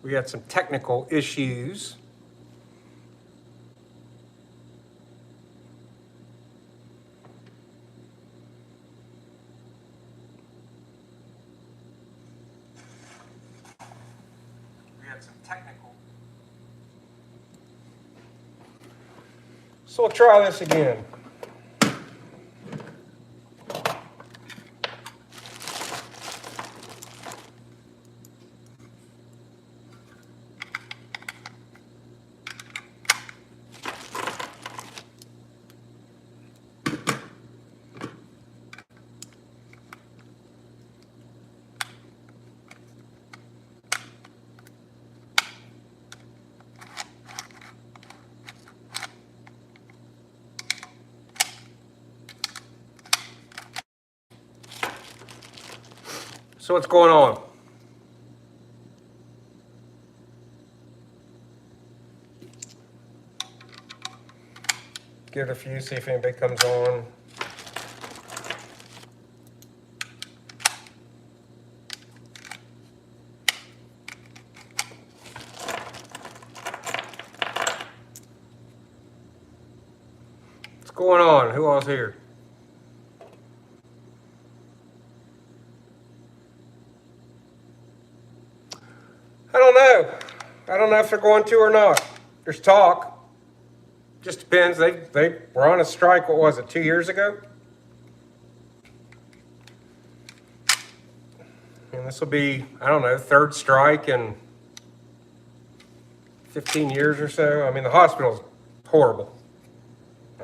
We had some technical issues. So we'll try this again. So what's going on? Give it a few, see if anybody comes on. What's going on? Who else here? I don't know. I don't know if they're going to or not. There's talk. Just depends. They were on a strike, what was it, 2 years ago? And this will be, I don't know, third strike in 15 years or so. I mean, the hospital's horrible.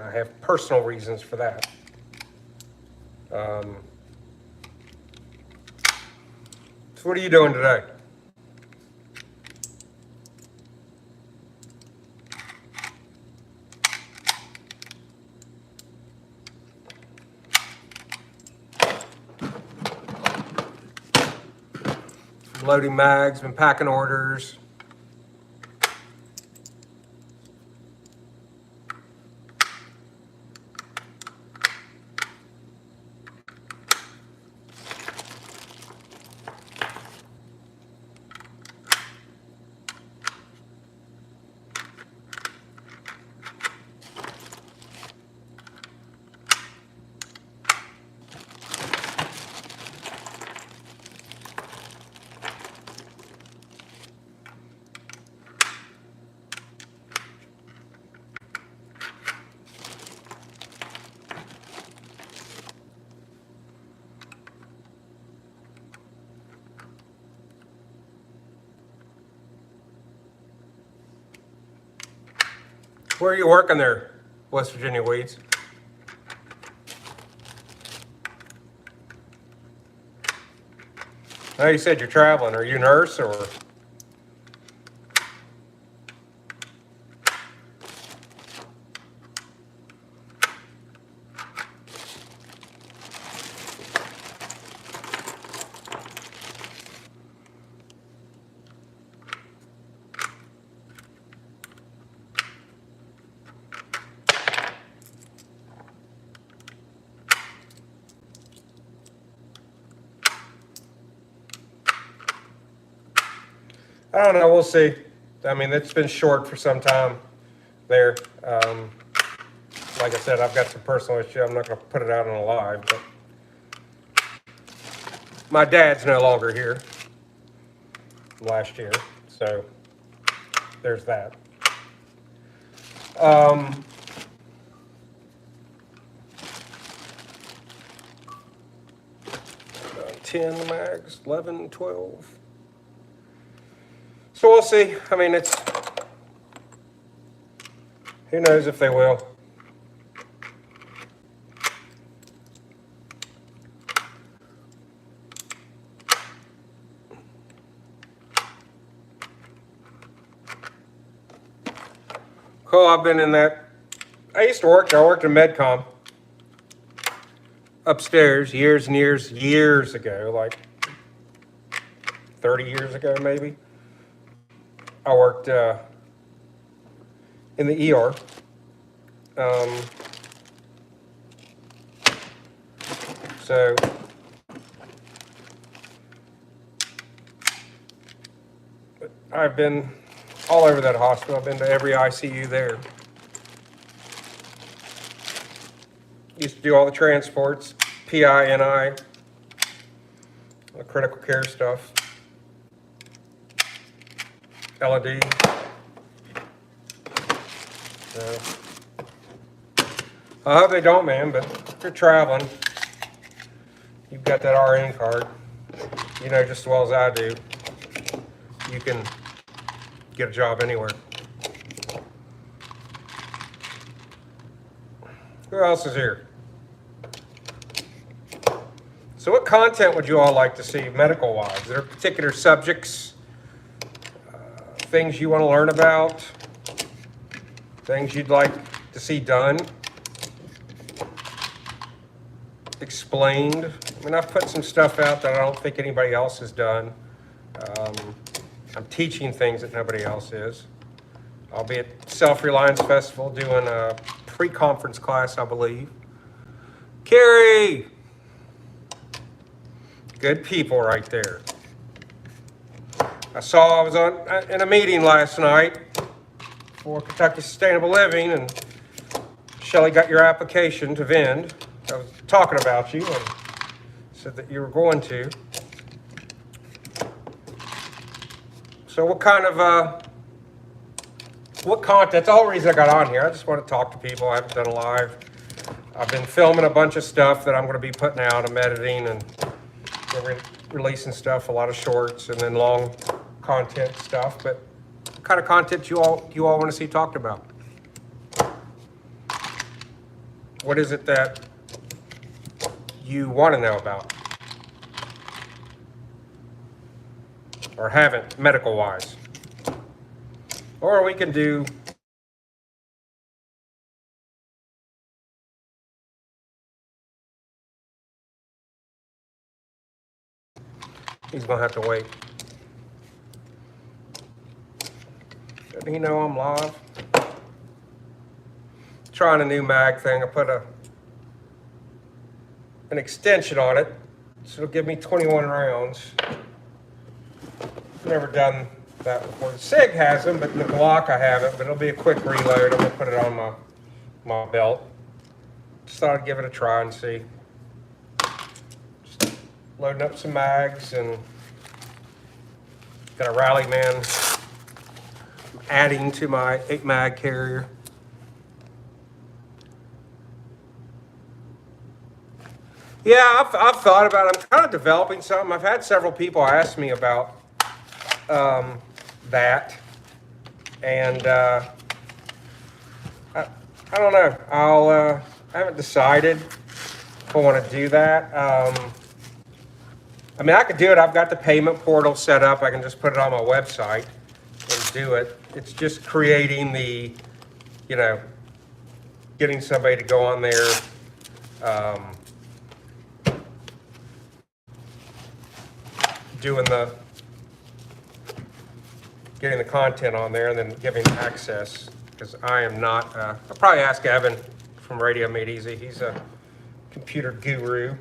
I have personal reasons for that. So what are you doing today? Loading mags, been packing orders. Where are you working there, West Virginia Weeds? Now you said you're traveling. Are you a nurse or? I don't know. We'll see. I mean, it's been short for some time there. Like I said, I've got some personal issue. I'm not going to put it out on a live, but my dad's no longer here last year, so there's that. 10 mags, 11, 12. So we'll see. I mean, it's, who knows if they will. Cool, I've been in that. I used to work, I worked in Medcom upstairs years and years ago, like 30 years ago maybe. I worked in the ER. So I've been all over that hospital. I've been to every ICU there. Used to do all the transports, PI, NI, the critical care stuff, L&D. So, I hope they don't, man, but if you're traveling, you've got that RN card, you know just as well as I do, you can get a job anywhere. Who else is here? So what content would you all like to see medical-wise? Are there particular subjects, things you want to learn about, things you'd like to see done, explained? I mean, I've put some stuff out that I don't think anybody else has done. I'm teaching things that nobody else is. I'll be at Self-Reliance Festival doing a pre-conference class, I believe. Carrie! Good people right there. I was in a meeting last night for Kentucky Sustainable Living, and Shelley got your application to vend. I was talking about you and said that you were going to. So what content? That's the whole reason I got on here. I just want to talk to people. I haven't done a live. I've been filming a bunch of stuff that I'm going to be putting out. I'm editing and releasing stuff, a lot of shorts and then long content stuff. But what kind of content you all want to see talked about? What is it that you want to know about or haven't medical-wise? Or we can do he's gonna have to wait. Doesn't he know I'm live? Trying a new mag thing. I put an extension on it, so it'll give me 21 rounds. Never done that before. The SIG has them, but the Glock I haven't, but it'll be a quick reload. I'm gonna put it on my belt. Just thought I'd give it a try and see. Just loading up some mags and got a Rally Man adding to my 8 mag carrier. Yeah, I've thought about it. I'm kind of developing something. I've had several people ask me about that, and I don't know. I haven't decided if I want to do that. I mean, I could do it. I've got the payment portal set up. I can just put it on my website and do it. It's just creating the, getting somebody to go on there. Getting the content on there and then giving access, because I am not, I'll probably ask Evan from Radio Made Easy. He's a computer guru.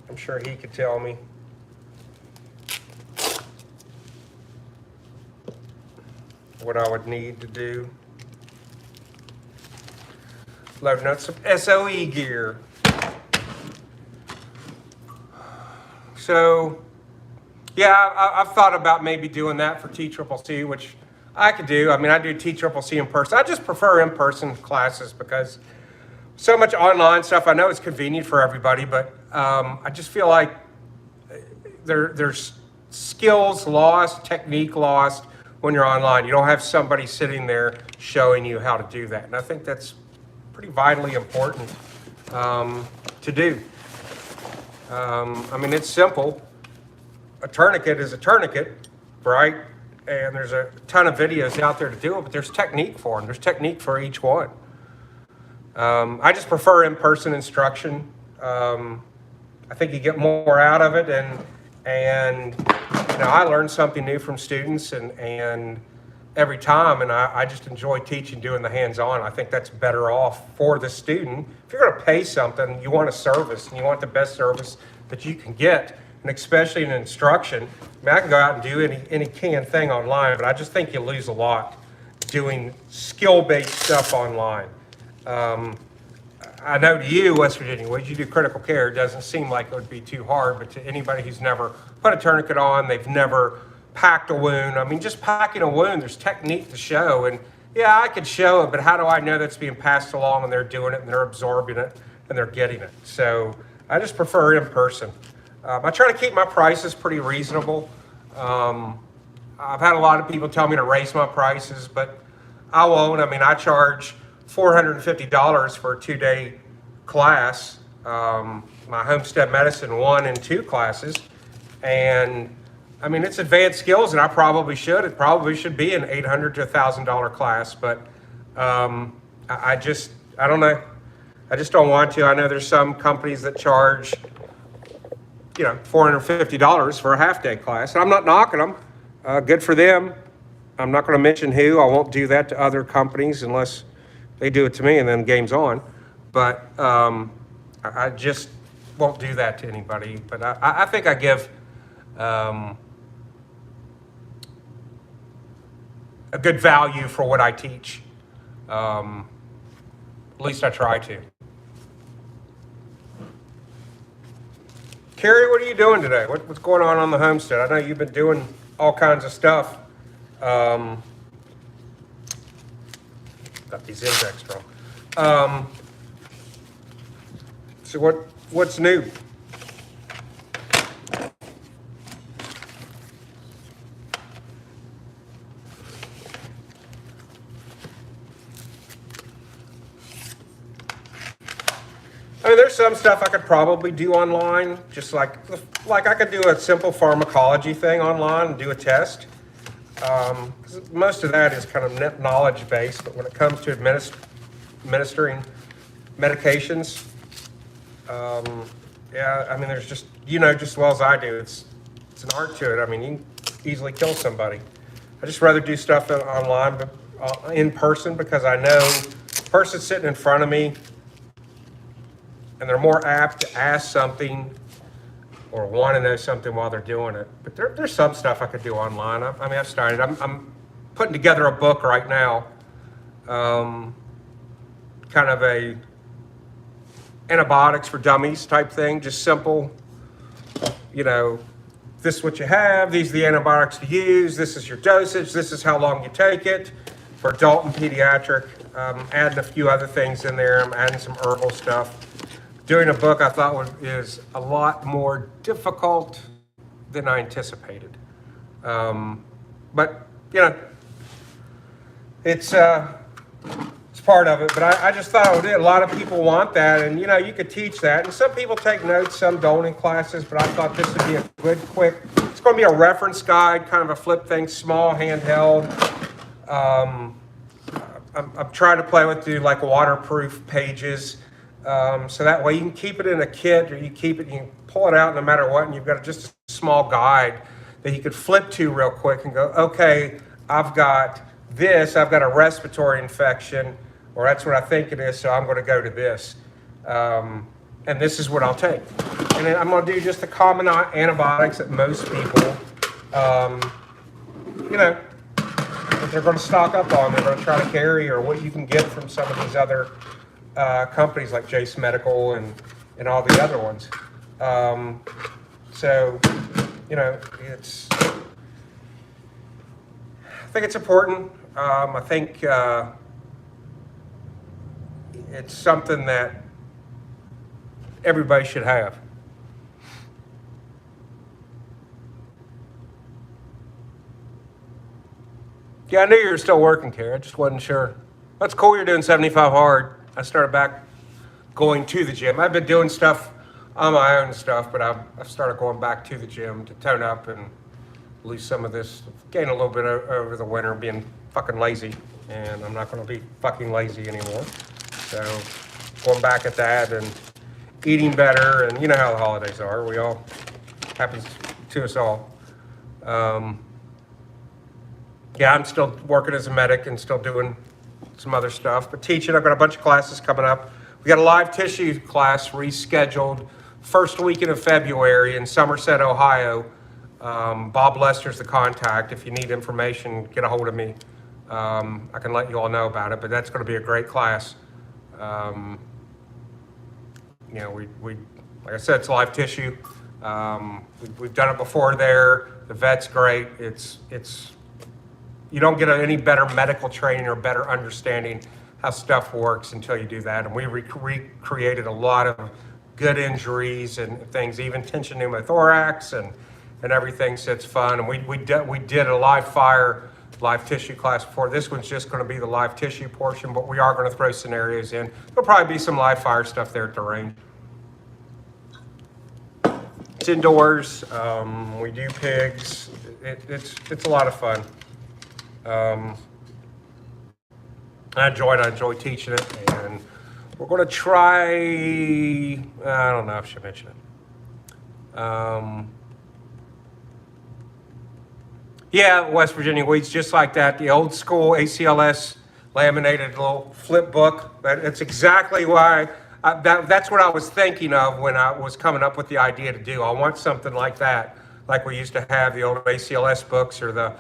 I'm sure he could tell me. What I would need to do. Loading up some SOE gear. So, yeah, I've thought about maybe doing that for TCCC, which I could do. I mean, I do TCCC in person. I just prefer in-person classes because so much online stuff. I know it's convenient for everybody, but I just feel like there's skills lost, technique lost when you're online. You don't have somebody sitting there showing you how to do that. And I think that's pretty vitally important to do. I mean, it's simple. A tourniquet is a tourniquet, right? And there's a ton of videos out there to do it, but there's technique for them. There's technique for each one. I just prefer in-person instruction. I think you get more out of it, and I learn something new from students and every time, and I just enjoy teaching, doing the hands-on. I think that's better off for the student. If you're going to pay something, you want a service, and you want the best service that you can get. and especially in instruction. I mean, I can go out and do any canned thing online, but I just think you lose a lot doing skill-based stuff online. I know to you, West Virginia, when you do critical care, it doesn't seem like it would be too hard, but to anybody who's never put a tourniquet on, they've never packed a wound. I mean, just packing a wound, there's technique to show, and yeah, I could show it, but how do I know that's being passed along and they're doing it and they're absorbing it and they're getting it? So I just prefer in person. I try to keep my prices pretty reasonable. I've had a lot of people tell me to raise my prices, but I won't. I mean, I charge $450 for a 2-day class, my Homestead Medicine 1 and 2 classes. And I mean, it's advanced skills, and I probably should. It probably should be an $800 to $1,000 class, but I don't know. I just don't want to. I know there's some companies that charge, $450 for a half-day class. And I'm not knocking them. Good for them. I'm not going to mention who. I won't do that to other companies unless they do it to me, and then game's on. But I just won't do that to anybody. But I think I give a good value for what I teach. At least I try to. Carrie, what are you doing today? What's going on the homestead? I know you've been doing all kinds of stuff. Got these index wrong. So what's new? I mean, there's some stuff I could probably do online, just like I could do a simple pharmacology thing online and do a test. 'Cause most of that is kind of knowledge based, but when it comes to administering medications, yeah, I mean, there's just, just as well as I do, it's an art to it. I mean, you can easily kill somebody. I just rather do stuff online, but in person, because I know the person sitting in front of me, and they're more apt to ask something or want to know something while they're doing it. But there's some stuff I could do online. I mean, I've started. I'm putting together a book right now, kind of a antibiotics for dummies type thing, just simple, this is what you have, these are the antibiotics to use, this is your dosage, this is how long you take it, for adult and pediatric. Adding a few other things in there. I'm adding some herbal stuff. Doing a book I thought is a lot more difficult than I anticipated. But, it's part of it. But I just thought a lot of people want that, and, you could teach that. And some people take notes, some don't in classes, but I thought this would be a good, quick, it's going to be a reference guide, kind of a flip thing, small, handheld. I'm trying to play with like waterproof pages. So that way you can keep it in a kit, or you can pull it out no matter what, and you've got just a small guide that you could flip to real quick and go, okay, I've got a respiratory infection, or that's what I think it is, so I'm going to go to this. And this is what I'll take. And then I'm going to do just the common antibiotics that most people, that they're going to stock up on, they're going to try to carry, or what you can get from some of these other companies like Homestead Medical and all the other ones. So, I think it's important. I think it's something that everybody should have. Yeah, I knew you were still working, Carrie. I just wasn't sure. That's cool you're doing 75 hard. I started back going to the gym. I've been doing stuff on my own stuff, but I've started going back to the gym to tone up and lose some of this, gain a little bit over the winter, being fucking lazy. And I'm not going to be fucking lazy anymore. So going back at that and eating better, and you know how the holidays are. Happens to us all. Yeah, I'm still working as a medic and still doing some other stuff, but teaching. I've got a bunch of classes coming up. We got a live tissue class rescheduled first weekend of February in Somerset, Ohio. Bob Lester's the contact. If you need information, get a hold of me. I can let you all know about it, but that's going to be a great class. You know, we like I said, it's live tissue. We've done it before there. The vet's great. It's you don't get any better medical training or better understanding how stuff works until you do that. And we recreated a lot of good injuries and things, even tension pneumothorax and everything. So it's fun. And we did a live tissue class before. This one's just going to be the live tissue portion, but we are going to throw scenarios in. There'll probably be some live fire stuff there at the range. It's indoors. We do pigs. It's a lot of fun. I enjoy teaching it, and we're going to try. I don't know if I should mention it. Yeah, West Virginia weeds, just like that. The old school ACLS laminated little flip book. That's exactly why. That's what I was thinking of when I was coming up with the idea to do. I want something like that, like we used to have the old ACLS books or the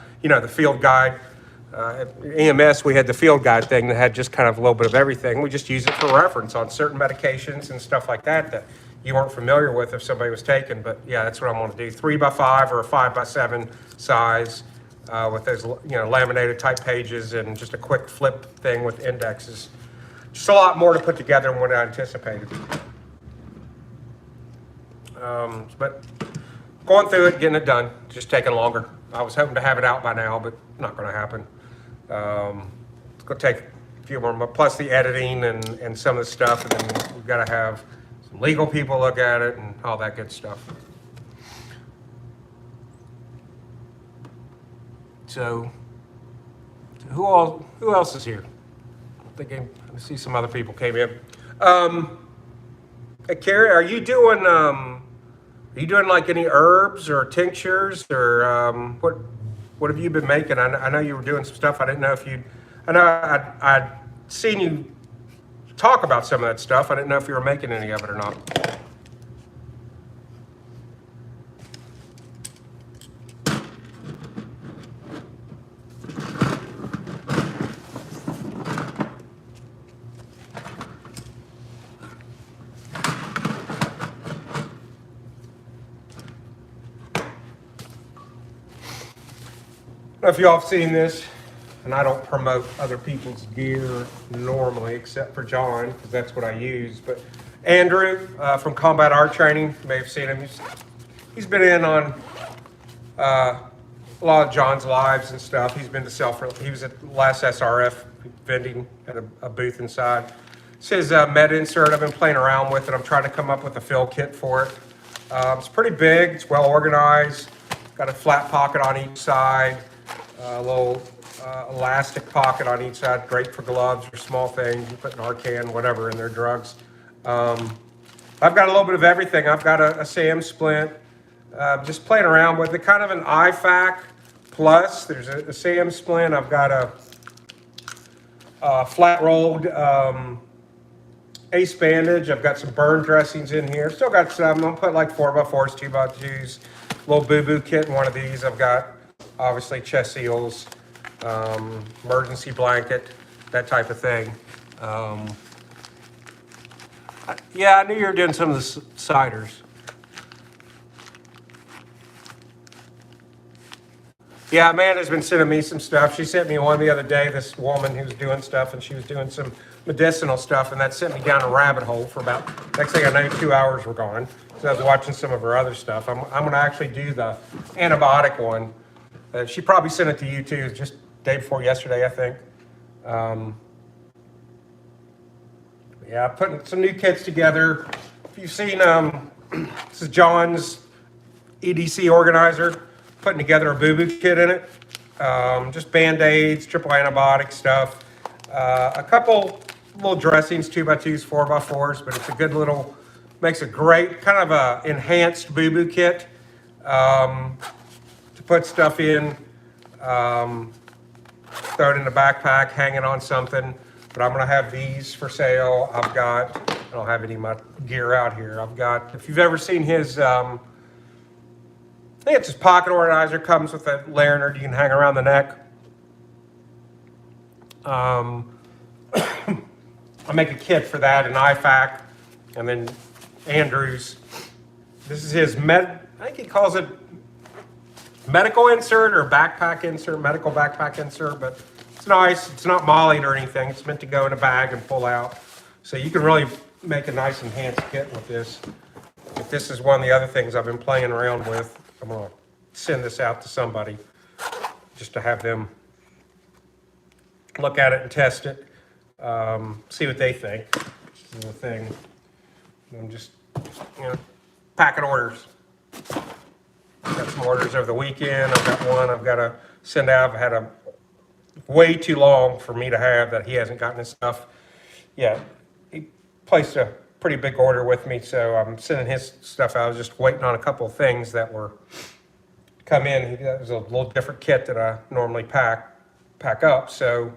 field guide. EMS, we had the field guide thing that had just kind of a little bit of everything. We just use it for reference on certain medications and stuff like that you weren't familiar with if somebody was taken. But yeah, that's what I want to do. 3x5 or a 5x7 size with those laminated type pages and just a quick flip thing with indexes. Just a lot more to put together than what I anticipated. But going through it, getting it done, just taking longer. I was hoping to have it out by now, but not going to happen. It's going to take a few more, plus the editing and some of the stuff, and then we've got to have some legal people look at it and all that good stuff. So, who else is here? I see some other people came in. Hey, Carrie, are you doing like any herbs or tinctures or what have you been making? I know you were doing some stuff. I didn't know if I know I'd seen you talk about some of that stuff. I didn't know if you were making any of it or not. I don't know if you all have seen this, and I don't promote other people's gear normally, except for John, because that's what I use. But Andrew from Combat Art Training, you may have seen him. He's been in on a lot of John's lives and stuff. He's been to he was at last SRF vending at a booth inside. It's his med insert. I've been playing around with it. I'm trying to come up with a fill kit for it. It's pretty big. It's well organized. Got a flat pocket on each side. A little elastic pocket on each side, great for gloves or small things. You put Narcan, whatever, in their drugs. I've got a little bit of everything. I've got a SAM splint, just playing around with it, kind of an IFAC plus. There's a SAM splint. I've got a flat rolled ace bandage. I've got some burn dressings in here. Still got some. I'm gonna put like 4x4s, 2x2s, little boo-boo kit in one of these. I've got obviously chest seals, emergency blanket, that type of thing. Yeah, I knew you were doing some of the ciders. Yeah, Amanda's been sending me some stuff. She sent me one the other day, this woman who was doing stuff, and she was doing some medicinal stuff, and that sent me down a rabbit hole for about, next thing I know, 2 hours were gone. So I was watching some of her other stuff. I'm going to actually do the antibiotic one. She probably sent it to you too, just day before yesterday, I think. Yeah, putting some new kits together. If you've seen, this is John's EDC organizer, putting together a boo-boo kit in it. Just Band-Aids, triple antibiotic stuff. A couple little dressings, 2x2s, 4x4s, but it's a good little, makes a great kind of a enhanced boo-boo kit. Put stuff in, throw it in the backpack, hang it on something. But I'm going to have these for sale. I've got I don't have any of my gear out here. I've got, if you've ever seen his, I think it's his pocket organizer, comes with a lanyard you can hang around the neck. I make a kit for that in IFAC, and then Andrews. This is his I think he calls it medical insert or backpack insert, medical backpack insert, but it's nice. It's not mollied or anything. It's meant to go in a bag and pull out. So you can really make a nice enhanced kit with this. If this is one of the other things I've been playing around with, I'm gonna send this out to somebody just to have them look at it and test it, see what they think. This is the thing. I'm just, packing orders. Got some orders over the weekend. I've got one I've got to send out. I've had a way too long for me to have that he hasn't gotten his stuff yet. He placed a pretty big order with me, so I'm sending his stuff out. I was just waiting on a couple of things that were come in. It was a little different kit that I normally pack up, so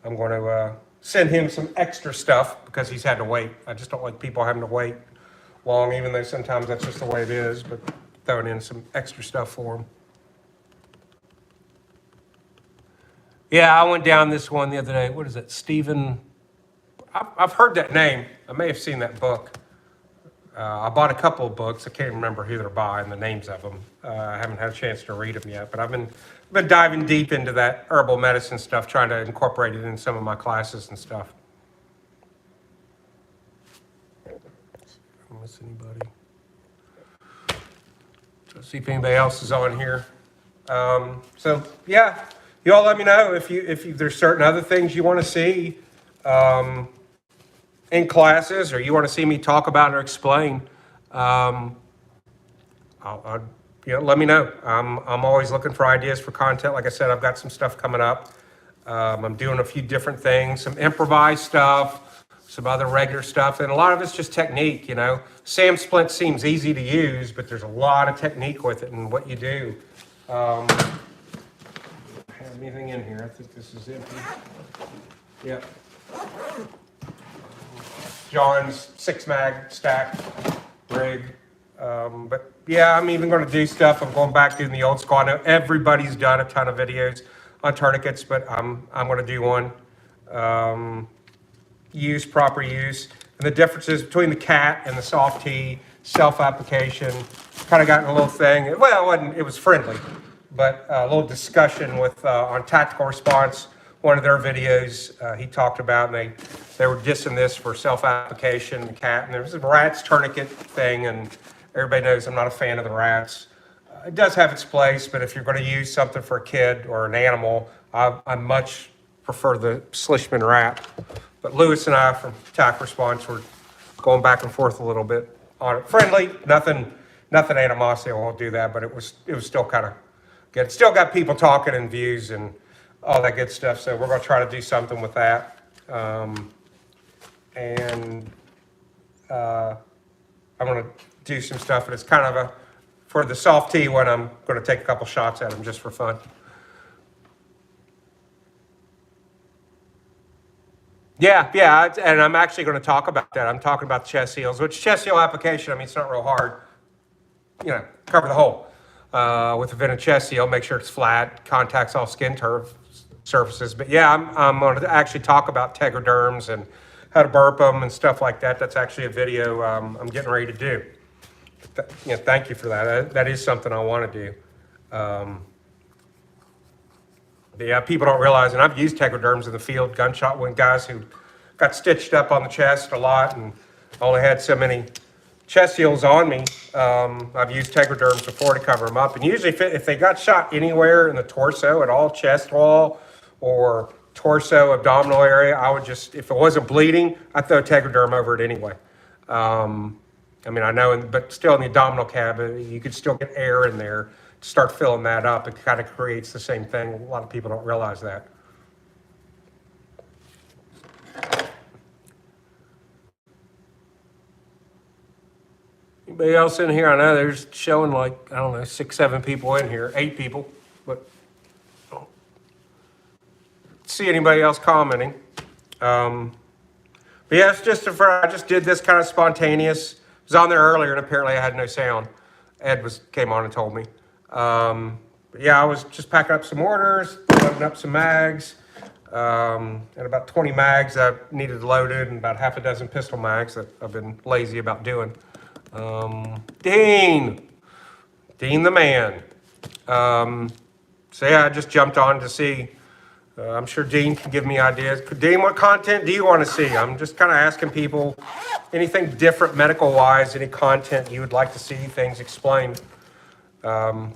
I'm going to send him some extra stuff because he's had to wait. I just don't like people having to wait long, even though sometimes that's just the way it is, but throwing in some extra stuff for him. Yeah, I went down this one the other day. What is it, Stephen? I've heard that name. I may have seen that book. I bought a couple of books. I can't remember who they're by and the names of them. I haven't had a chance to read them yet, but I've been diving deep into that herbal medicine stuff, trying to incorporate it in some of my classes and stuff. Miss anybody? Let's see if anybody else is on here. So yeah, you all let me know if there's certain other things you want to see in classes, or you want to see me talk about or explain. Let me know. I'm always looking for ideas for content. Like I said, I've got some stuff coming up. I'm doing a few different things, some improvised stuff, some other regular stuff, and a lot of it's just technique. Sam Splint seems easy to use, but there's a lot of technique with it and what you do. Have anything in here? I think this is empty. Yep. John's 6-mag stack rig. But yeah, I'm even going to do stuff. I'm going back doing the old school. I know everybody's done a ton of videos on tourniquets, but I'm going to do one. Proper use, and the differences between the cat and the soft tea, self-application. Kind of gotten a little thing. Well, it was friendly, but a little discussion with on tactical response. One of their videos he talked about, and they were dissing this for self-application, the cat, and there was a rat's tourniquet thing, and everybody knows I'm not a fan of the rats. It does have its place, but if you're going to use something for a kid or an animal, I much prefer the Slishman rat. But Lewis and I from TAC Response were going back and forth a little bit on it. Friendly, nothing animosity, I won't do that, but it was still kind of good. It still got people talking and views and all that good stuff, so we're going to try to do something with that. I'm going to do some stuff, and it's kind of for the soft tea one, I'm going to take a couple shots at them just for fun. Yeah, and I'm actually going to talk about that. I'm talking about chest seals, which chest seal application, it's not real hard. Cover the hole with a vented chest seal, make sure it's flat, contacts all skin surfaces. But yeah, I'm going to actually talk about tegaderms and how to burp them and stuff like that. That's actually a video I'm getting ready to do. Thank you for that. That is something I want to do. Yeah, people don't realize, and I've used tegaderms in the field, gunshot wound guys who got stitched up on the chest a lot and only had so many chest seals on me. I've used tegaderms before to cover them up. And usually if they got shot anywhere in the torso, at all, chest wall or torso, abdominal area, I would just, if it wasn't bleeding, I'd throw tegaderm over it anyway. I know, but still in the abdominal cavity, you could still get air in there. Start filling that up, it kind of creates the same thing. A lot of people don't realize that. Anybody else in here? I know there's showing 6, 7 people in here, 8 people, but I don't see anybody else commenting. But yeah, it's just I just did this kind of spontaneous. I was on there earlier, and apparently I had no sound. Ed came on and told me. But yeah, I was just packing up some orders, loading up some mags, and about 20 mags I needed loaded, and about half a dozen pistol mags that I've been lazy about doing. Dean the man. So yeah, I just jumped on to see. I'm sure Dean can give me ideas. Dean, what content do you want to see? I'm just kind of asking people anything different medical-wise, any content you would like to see, things explained. While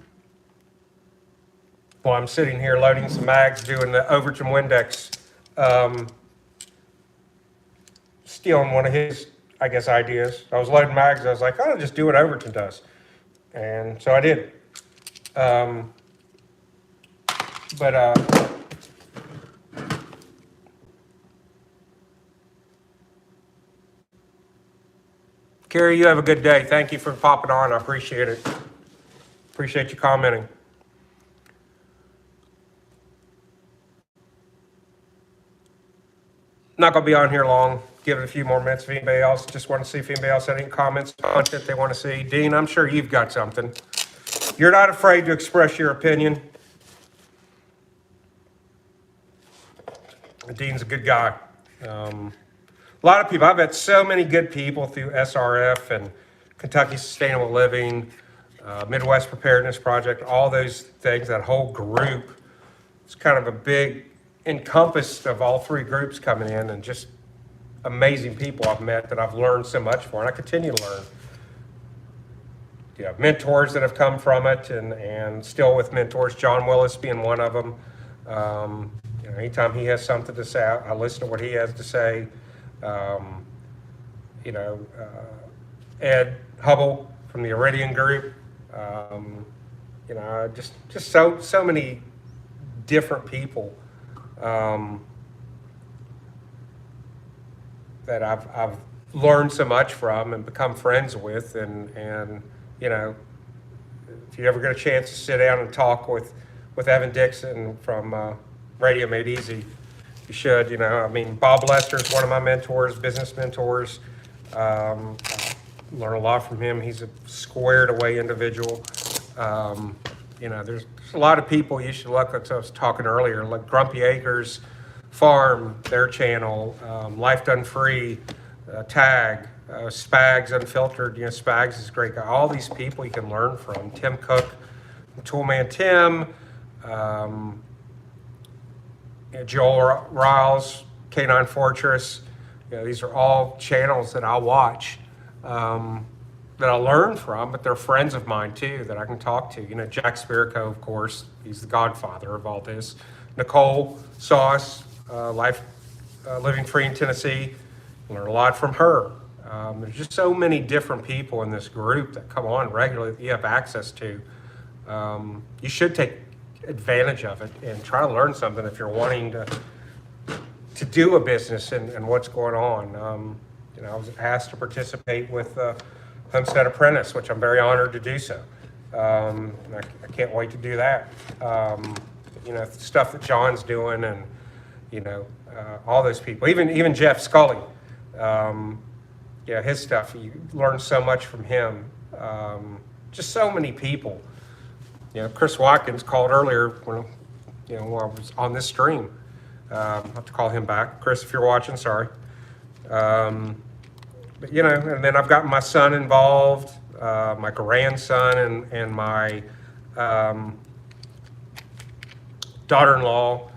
I'm sitting here loading some mags, doing the Overton Windex, stealing one of his, I guess, ideas. I was loading mags, I was like, I'll just do what Overton does. And so I did. Carrie, you have a good day. Thank you for popping on. I appreciate it. Appreciate you commenting. Not going to be on here long. Give it a few more minutes if anybody else just want to see if anybody else had any comments, content they want to see. Dean, I'm sure you've got something. You're not afraid to express your opinion. Dean's a good guy. A lot of people, I've met so many good people through SRF and Kentucky Sustainable Living, Midwest Preparedness Project, all those things, that whole group. It's kind of a big encompass of all three groups coming in, and just amazing people I've met that I've learned so much from, and I continue to learn. You have mentors that have come from it, and still with mentors, John Willis being one of them. Anytime he has something to say, I listen to what he has to say. Ed Hubble from the Iridian Group. Just so many different people that I've learned so much from and become friends with, and if you ever get a chance to sit down and talk with Evan Dixon from Radio Made Easy, you should. Bob Lester is one of my mentors, business mentors. Learn a lot from him. He's a squared away individual. There's a lot of people you should look at. I was talking earlier, like Grumpy Acres Farm, their channel, Life Done Free, Tag, Spags Unfiltered. Spags is a great guy. All these people you can learn from. Tim Cook, Toolman Tim, Joel Riles, Canine Fortress. These are all channels that I watch, that I learn from, but they're friends of mine too that I can talk to. Jack Spirico, of course, he's the godfather of all this. Nicole Sauce, Living Free in Tennessee, learn a lot from her. There's just so many different people in this group that come on regularly that you have access to. You should take advantage of it and try to learn something if you're wanting to do a business and what's going on. I was asked to participate with Homestead Apprentice, which I'm very honored to do so. I can't wait to do that. Stuff that John's doing, and all those people, even Jeff Scully. His stuff, you learn so much from him. Just so many people. Chris Watkins called earlier when I was on this stream. I'll have to call him back. Chris, if you're watching, sorry. And then I've got my son involved, my grandson, and my daughter-in-law.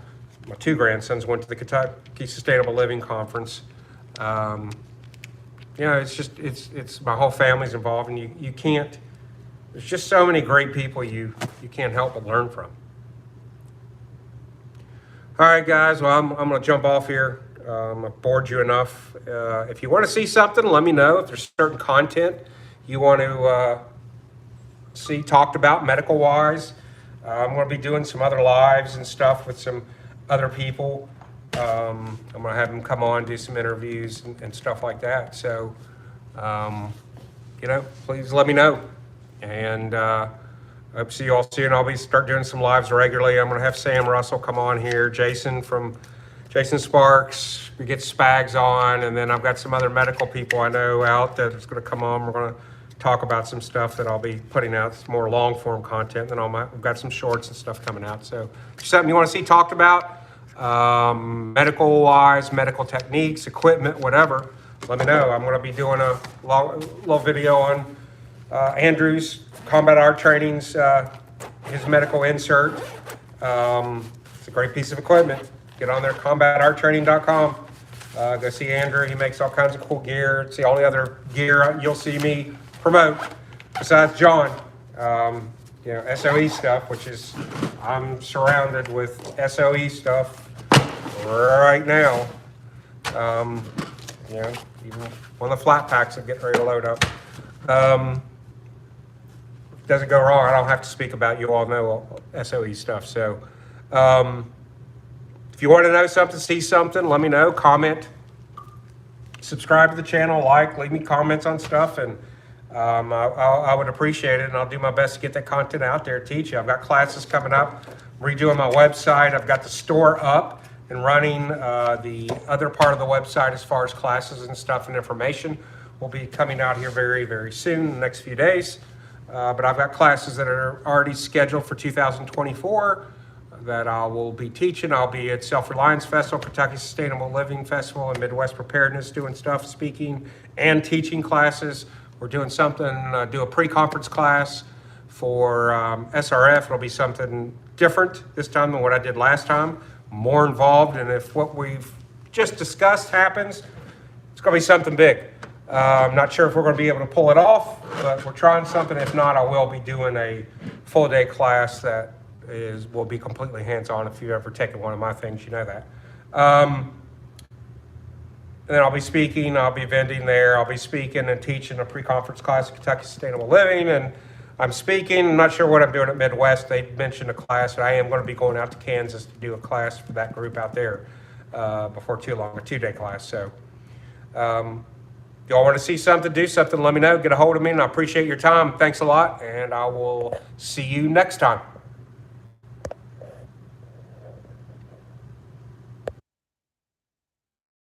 My two grandsons went to the Kentucky Sustainable Living Conference. It's my whole family's involved, and you can't. There's just so many great people you can't help but learn from. All right, guys. Well, I'm going to jump off here. I've bored you enough. If you want to see something, let me know. If there's certain content you want to see talked about medical-wise, I'm going to be doing some other lives and stuff with some other people. I'm going to have them come on, do some interviews and stuff like that. So, please let me know. And I hope to see you all soon. I'll start doing some lives regularly. I'm going to have Sam Russell come on here, Jason from Jason Sparks, we get Spags on, and then I've got some other medical people I know out that's going to come on. We're going to talk about some stuff that I'll be putting out, some more long form content. Then we've got some shorts and stuff coming out. So if there's something you want to see talked about, medical wise, medical techniques, equipment, whatever, let me know. I'm going to be doing a little video on Andrew's combat art trainings, his medical insert. It's a great piece of equipment. Get on there, combatarttraining.com. Go see Andrew. He makes all kinds of cool gear. It's the only other gear you'll see me promote besides John. SOE stuff, which is, I'm surrounded with SOE stuff right now. Even one of the flat packs are getting ready to load up. Doesn't go wrong. I don't have to speak about, you all know SOE stuff. So if you want to know something, see something, let me know. Comment, subscribe to the channel, leave me comments on stuff, and I would appreciate it, and I'll do my best to get that content out there, teach you. I've got classes coming up, redoing my website. I've got the store up and running. The other part of the website as far as classes and stuff and information will be coming out here very, very soon, in the next few days. But I've got classes that are already scheduled for 2024 that I will be teaching. I'll be at Self-Reliance Festival, Kentucky Sustainable Living Festival, and Midwest Preparedness, doing stuff, speaking and teaching classes. We're doing something, do a pre-conference class for SRF. It'll be something different this time than what I did last time, more involved, and if what we've just discussed happens, it's going to be something big. I'm not sure if we're going to be able to pull it off, but we're trying something. If not, I will be doing a full day class that will be completely hands-on. If you've ever taken one of my things, you know that. And then I'll be speaking, I'll be vending there, I'll be speaking and teaching a pre-conference class at Kentucky Sustainable Living, and I'm speaking. I'm not sure what I'm doing at Midwest. They mentioned a class, but I am going to be going out to Kansas to do a class for that group out there before too long, a 2-day class. So if y'all want to see something, do something, let me know, get a hold of me, and I appreciate your time. Thanks a lot, and I will see you next time.